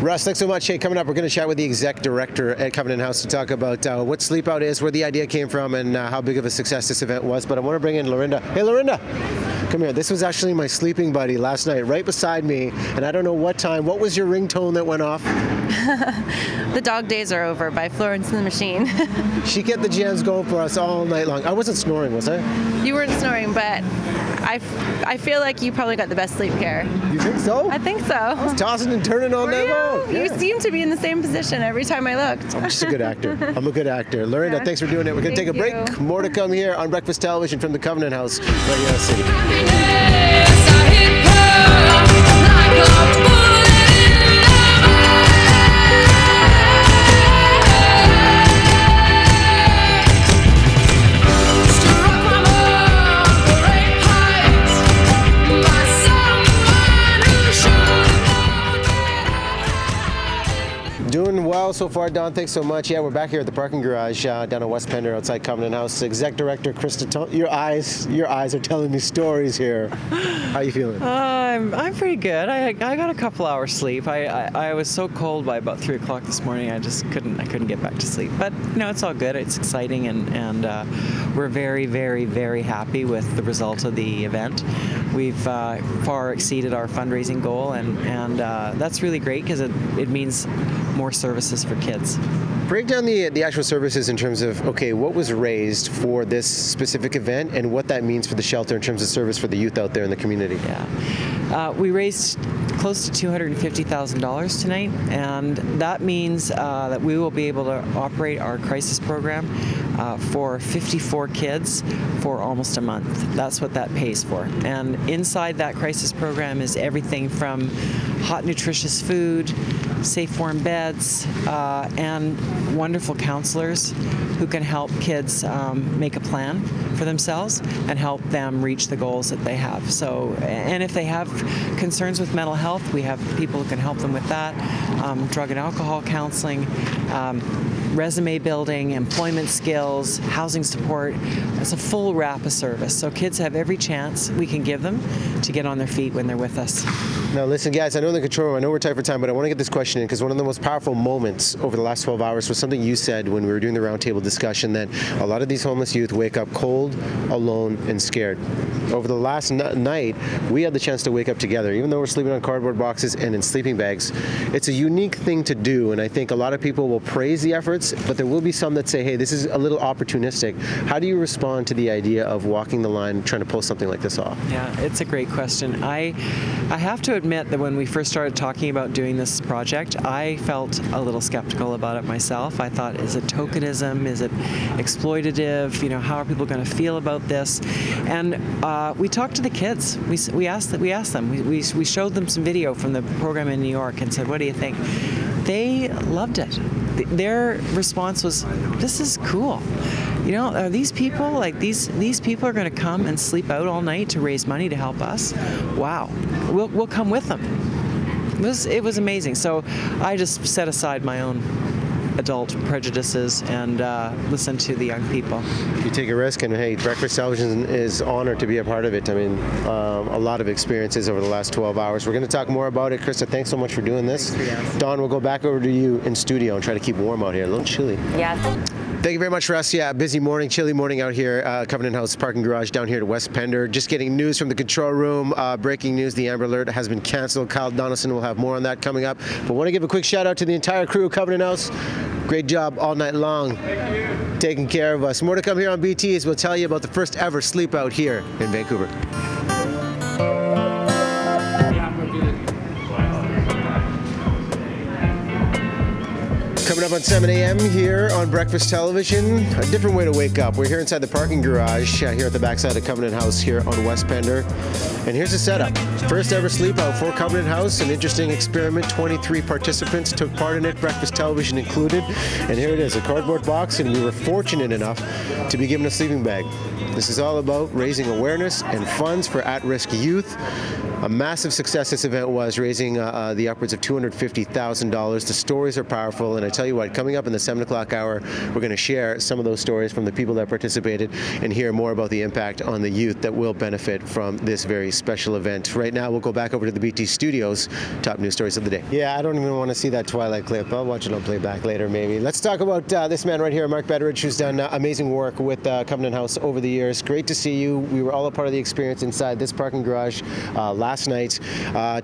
Russ, thanks so much. Hey, coming up, we're going to chat with the exec director at Covenant House to talk about what Sleepout is, where the idea came from, and how big of a success this event was. But I want to bring in Lorinda. Hey, Lorinda, come here. This was actually my sleeping buddy last night, right beside me, and I don't know what time. What was your ringtone that went off? The Dog Days Are Over by Florence and the Machine. She kept the jams going for us all night long. I wasn't snoring, was I? You weren't snoring, but I feel like you probably got the best sleep care. You think so? I think so. I was tossing and turning all night long. You seem to be in the same position every time I looked. I'm just a good actor. I'm a good actor. Lorinda, thanks for doing it. We're going to take a break. More to come here on Breakfast Television from the Covenant House right here in the city. Doing well so far, Don. Thanks so much. Yeah, we're back here at the parking garage down at West Pender outside Covenant House. Exec Director Krista, your eyes are telling me stories here. How you feeling? I'm pretty good. I got a couple hours sleep. I was so cold by about 3 o'clock this morning. I couldn't get back to sleep. But you know, it's all good. It's exciting, and we're very, very, very happy with the result of the event. We've far exceeded our fundraising goal, and that's really great because it means more services for kids. Break down the actual services in terms of, okay, what was raised for this specific event and what that means for the shelter in terms of service for the youth out there in the community. Yeah. We raised close to $250,000 tonight, and that means that we will be able to operate our crisis program for 54 kids for almost a month. That's what that pays for. And inside that crisis program is everything from hot, nutritious food, safe, warm beds, and wonderful counselors who can help kids make a plan for themselves and help them reach the goals that they have. So, and if they have concerns with mental health, we have people who can help them with that. Drug and alcohol counseling, resume building, employment skills, housing support. It's a full wrap of service. So kids have every chance we can give them to get on their feet when they're with us. Now listen guys, I know in the control room, I know we're tight for time, but I want to get this question in because one of the most powerful moments over the last 12 hours was something you said when we were doing the roundtable discussion, that a lot of these homeless youth wake up cold, alone, and scared. Over the last night, we had the chance to wake up together, even though we're sleeping on cardboard boxes and in sleeping bags. It's a unique thing to do, and I think a lot of people will praise the efforts, but there will be some that say, hey, this is a little opportunistic. How do you respond to the idea of walking the line, trying to pull something like this off? Yeah, it's a great question. I have to admit that when we first started talking about doing this project, I felt a little skeptical about it myself. I thought, is it tokenism? Is it exploitative? You know, how are people going to feel about this? And we talked to the kids. We asked them. We showed them some video from the program in New York and said, what do you think? They loved it. Their response was, this is cool. You know, are these people, like these people are going to come and sleep out all night to raise money to help us? Wow, we'll come with them. It was amazing. So I just set aside my own adult prejudices and listen to the young people. You take a risk, and hey, Breakfast Television is honored to be a part of it. I mean, a lot of experiences over the last 12 hours. We're going to talk more about it. Krista, thanks so much for doing this. Dawn, we'll go back over to you in studio and try to keep warm out here. A little chilly. Yeah. Thank you very much, Russ. Yeah, busy morning, chilly morning out here, Covenant House parking garage down here at West Pender. Just getting news from the control room. Breaking news, the Amber Alert has been canceled. Kyle Donaldson will have more on that coming up. But want to give a quick shout out to the entire crew of Covenant House. Great job all night long, taking care of us. More to come here on BT as we'll tell you about the first ever sleep out here in Vancouver. Coming up on 7 a.m. here on Breakfast Television, a different way to wake up. We're here inside the parking garage here at the backside of Covenant House here on West Pender. And here's the setup. First ever sleep out for Covenant House, an interesting experiment. 23 participants took part in it, Breakfast Television included. And here it is, a cardboard box, and we were fortunate enough to be given a sleeping bag. This is all about raising awareness and funds for at-risk youth. a massive success this event was, raising the upwards of $250,000. The stories are powerful, and I tell you what, coming up in the 7 o'clock hour, we're going to share some of those stories from the people that participated and hear more about the impact on the youth that will benefit from this very special event. Right now, we'll go back over to the BT studios. Top news stories of the day. Yeah, I don't even want to see that Twilight clip. I'll watch it on playback later, maybe. Let's talk about this man right here, Mark Betteridge, who's done amazing work with Covenant House over the years. Great to see you. We were all a part of the experience inside this parking garage last night.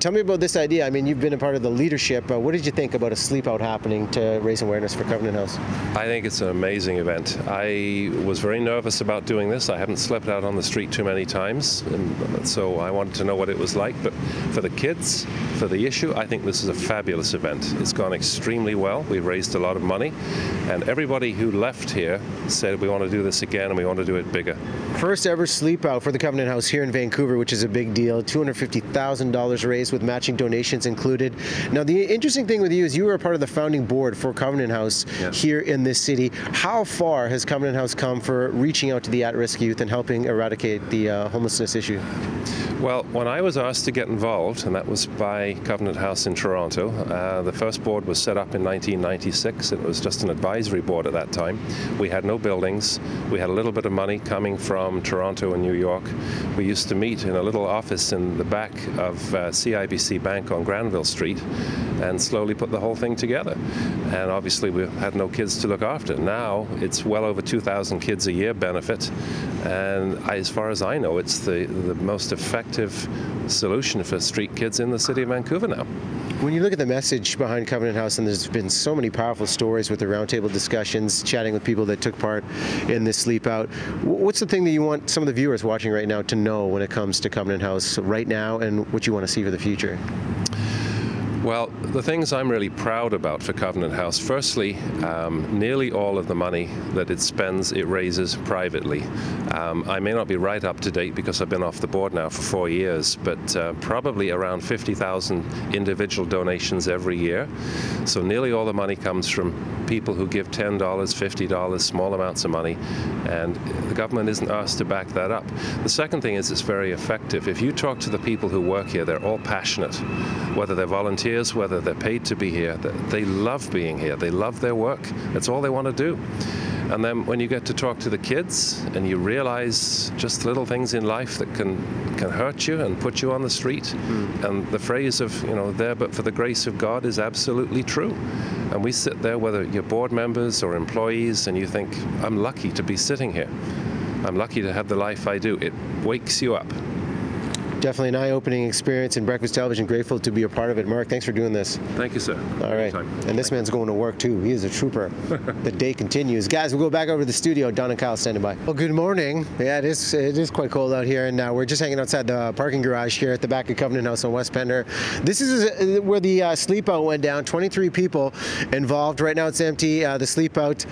Tell me about this idea. I mean, you've been a part of the leadership. What did you think about a sleepout happening to raise awareness for Covenant House? I think it's an amazing event. I was very nervous about doing this. I haven't slept out on the street too many times, and so I wanted to know what it was like. But for the kids, for the issue, I think this is a fabulous event. It's gone extremely well. We've raised a lot of money, and everybody who left here said we want to do this again and we want to do it bigger. First ever sleep out for the Covenant House here in Vancouver, which is a big deal. $250,000 raised with matching donations included. Now, the interesting thing with you is you were a part of the founding board for Covenant House here in this city. How far has Covenant House come for reaching out to the at-risk youth and helping eradicate the homelessness issue? Well, when I was asked to get involved, and that was by Covenant House in Toronto, the first board was set up in 1996. It was just an advisory board at that time. We had no buildings. We had a little bit of money coming from Toronto and New York. We used to meet in a little office in the back of CIBC Bank on Granville Street and slowly put the whole thing together. And obviously we had no kids to look after. Now it's well over 2,000 kids a year benefit, and as far as I know, it's the most effective solution for street kids in the city of Vancouver now. When you look at the message behind Covenant House, and there's been so many powerful stories with the roundtable discussions, chatting with people that took part in this sleep out, what's the thing that you want some of the viewers watching right now to know when it comes to Covenant House right now and what you want to see for the future? Well, the things I'm really proud about for Covenant House, firstly, nearly all of the money that it spends, it raises privately. I may not be right up to date because I've been off the board now for 4 years, but probably around 50,000 individual donations every year. So nearly all the money comes from people who give $10, $50, small amounts of money, and the government isn't asked to back that up. The second thing is it's very effective. If you talk to the people who work here, they're all passionate, whether they're volunteers, whether they're paid to be here. They love being here. They love their work. That's all they want to do. And then when you get to talk to the kids and you realize just little things in life that can hurt you and put you on the street, and the phrase of, there but for the grace of God is absolutely true. And we sit there, whether you're board members or employees, and you think, I'm lucky to be sitting here. I'm lucky to have the life I do. It wakes you up. Definitely an eye-opening experience in breakfast television. Grateful to be a part of it. Mark, thanks for doing this. Thank you, sir. All right. And this man's going to work, too. He is a trooper. The day continues. Guys, we'll go back over to the studio. Don and Kyle standing by. Well, good morning. Yeah, it is quite cold out here, and we're just hanging outside the parking garage here at the back of Covenant House on West Pender. This is where the sleep out went down. 23 people involved. Right now it's empty. The sleep out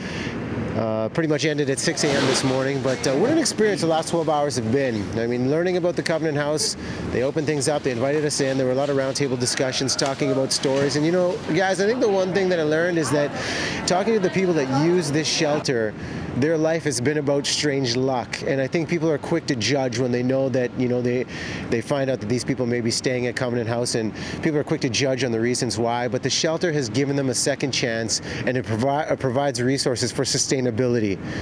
pretty much ended at 6 a.m. this morning, but what an experience the last 12 hours have been. I mean, learning about the Covenant House, they opened things up, they invited us in, there were a lot of roundtable discussions talking about stories, and guys, I think the one thing that I learned is that talking to the people that use this shelter, their life has been about strange luck, and I think people are quick to judge when they know that, they find out that these people may be staying at Covenant House, and people are quick to judge on the reasons why, but the shelter has given them a second chance, and it provides resources for sustainability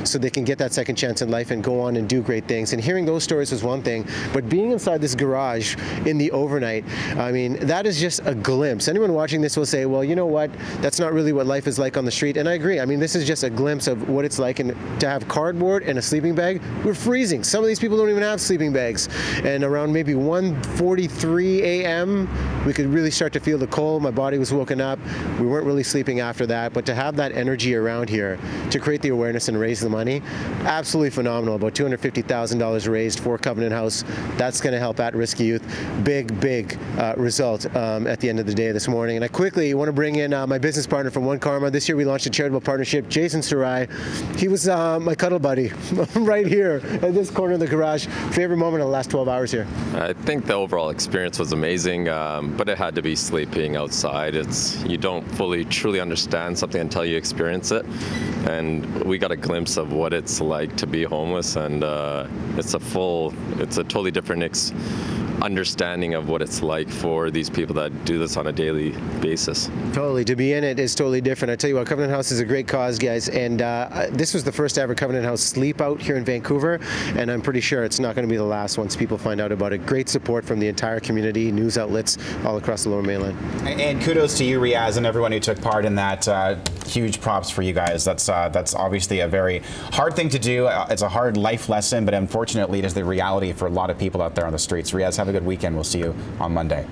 so they can get that second chance in life and go on and do great things. And hearing those stories was one thing, but being inside this garage in the overnight, I mean, that is just a glimpse. Anyone watching this will say, well, you know what, that's not really what life is like on the street, and I agree. I mean, this is just a glimpse of what it's like to have cardboard and a sleeping bag. We're freezing. Some of these people don't even have sleeping bags. And around maybe 1:43 a.m., we could really start to feel the cold. My body was woken up. We weren't really sleeping after that. But to have that energy around here to create the awareness and raise the money, absolutely phenomenal. About $250,000 raised for Covenant House. That's going to help at-risk youth. Big result at the end of the day this morning. And I quickly want to bring in my business partner from One Karma. This year we launched a charitable partnership. Jason Sarai. He was my cuddle buddy right here at this corner of the garage. Favorite moment of the last 12 hours here? I think the overall experience was amazing, but it had to be sleeping outside. You don't truly understand something until you experience it. And we got a glimpse of what it's like to be homeless, and it's a totally different understanding of what it's like for these people that do this on a daily basis. Totally. To be in it is totally different. I tell you what, Covenant House is a great cause, guys, and this was the first ever Covenant House sleep out here in Vancouver, and I'm pretty sure it's not going to be the last once people find out about it. Great support from the entire community, news outlets all across the Lower Mainland. And kudos to you, Riaz, and everyone who took part in that. Huge props for you guys. That's obviously a very hard thing to do. It's a hard life lesson, but unfortunately it is the reality for a lot of people out there on the streets. Riaz, have a good weekend. We'll see you on Monday.